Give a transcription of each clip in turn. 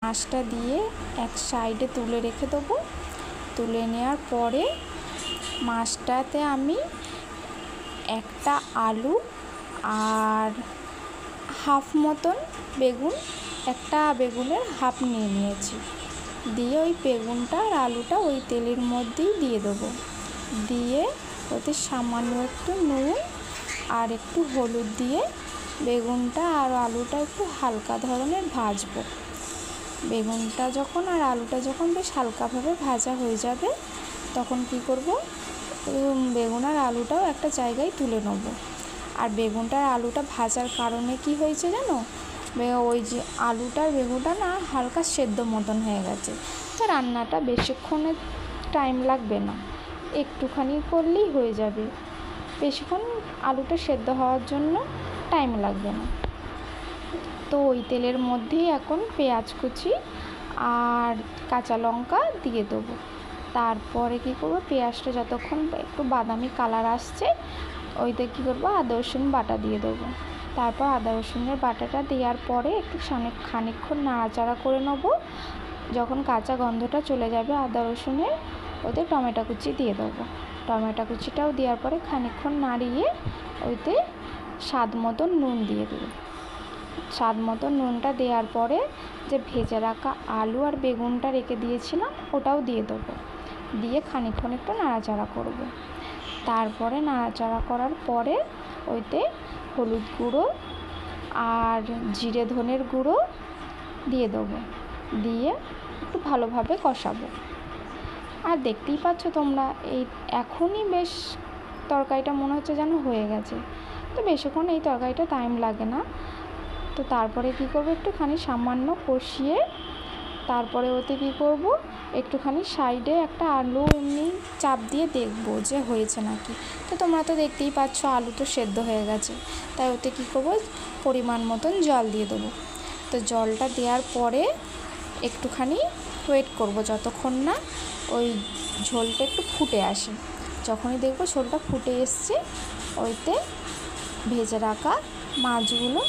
মাছটা দিয়ে এক সাইডে তুলে রেখে দেবো। তুলে নেওয়ার পরে মাছটাতে আমি একটা আলু আর হাফ মতন বেগুন, একটা বেগুনের হাফ নিয়ে নিয়েছি, দিয়ে ওই বেগুনটা আর আলুটা ওই তেলের মধ্যেই দিয়ে দেবো। দিয়ে ওতে সামান্য একটু নুন আর একটু হলুদ দিয়ে বেগুনটা আর আলুটা একটু হালকা ধরনের ভাজবো। বেগুনটা যখন আর আলুটা যখন বেশ হালকাভাবে ভাজা হয়ে যাবে, তখন কি করব, বেগুন আর আলুটাও একটা জায়গায় তুলে নেব। আর বেগুনটা আর আলুটা ভাজার কারণে কি হয়েছে জানো, ওই যে আলুটা আর বেগুনটা না হালকা সেদ্ধ মতন হয়ে গেছে, তো রান্নাটা বেশিক্ষণের টাইম লাগবে না, একটুখানি করলেই হয়ে যাবে। বেশিক্ষণ আলুটা সেদ্ধ হওয়ার জন্য টাইম লাগবে না। তো ওই তেলের মধ্যেই এখন পেঁয়াজ কুচি আর কাঁচা লঙ্কা দিয়ে দেবো। তারপরে কী করবো, পেঁয়াজটা যতক্ষণ একটু বাদামি কালার আসছে, ওইতে কী করবো, আদা রসুন বাটা দিয়ে দেবো। তারপর আদা রসুনের বাটাটা দেওয়ার পরে একটু খানিকক্ষণ নাড়াচাড়া করে নেবো। যখন কাঁচা গন্ধটা চলে যাবে আদা রসুনের, ওতে টমেটো কুচি দিয়ে দেবো। টমেটো কুচিটাও দেওয়ার পরে খানিকক্ষণ নাড়িয়ে ওইতে স্বাদ মতন নুন দিয়ে দেবো। স্বাদ মতো নুনটা দেওয়ার পরে যে ভেজে রাখা আলু আর বেগুনটা রেখে দিয়েছিলাম ওটাও দিয়ে দেবো। দিয়ে খানিকক্ষণ একটু নাড়াচাড়া করব। তারপরে নাড়াচাড়া করার পরে ওইতে হলুদ গুঁড়ো আর জিরে ধনের গুঁড়ো দিয়ে দেবো। দিয়ে একটু ভালোভাবে কষাবো। আর দেখতেই পাচ্ছ তোমরা, এই এখনই বেশ তরকারিটা মনে হচ্ছে যেন হয়ে গেছে। তো বেশিক্ষণ এই তরকারিটা টাইম লাগে না। তো তারপরে কী করবো, একটুখানি সামান্য কষিয়ে তারপরে ওতে কী করব, একটুখানি সাইডে একটা আলু এমনি চাপ দিয়ে দেখবো যে হয়েছে নাকি। তো তোমরা তো দেখতেই পাচ্ছ আলু তো সেদ্ধ হয়ে গেছে। তাই ওতে কী করবো, পরিমাণ মতন জল দিয়ে দেবো। তো জলটা দেওয়ার পরে একটুখানি ওয়েট করব যতক্ষণ না ওই ঝোলটা একটু ফুটে আসে। যখনই দেখবো ঝোলটা ফুটে এসছে, ওইতে ভেজে রাখা মাছগুলো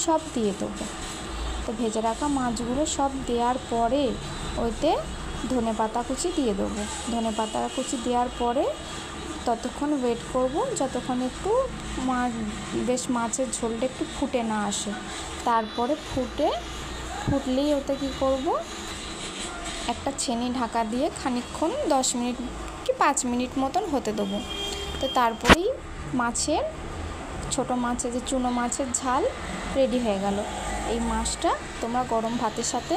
সব দিয়ে দেবো। তো ভেজে রাখা মাছগুলো সব দেওয়ার পরে ওইতে ধনেপাতা কুচি দিয়ে দেবো। ধনেপাতা কুচি দেওয়ার পরে ততক্ষণ ওয়েট করব যতক্ষণ একটু বেশ মাছের ঝোলটা একটু ফুটে না আসে। তারপরে ফুটলেই ওতে কী করব, একটা ছেনি ঢাকা দিয়ে খানিকক্ষণ 10 মিনিট কি 5 মিনিট মতন হতে দেবো। তো তারপরেই ছোটো মাছের যে চুনো মাছের ঝাল রেডি হয়ে গেল। এই মাছটা তোমরা গরম ভাতের সাথে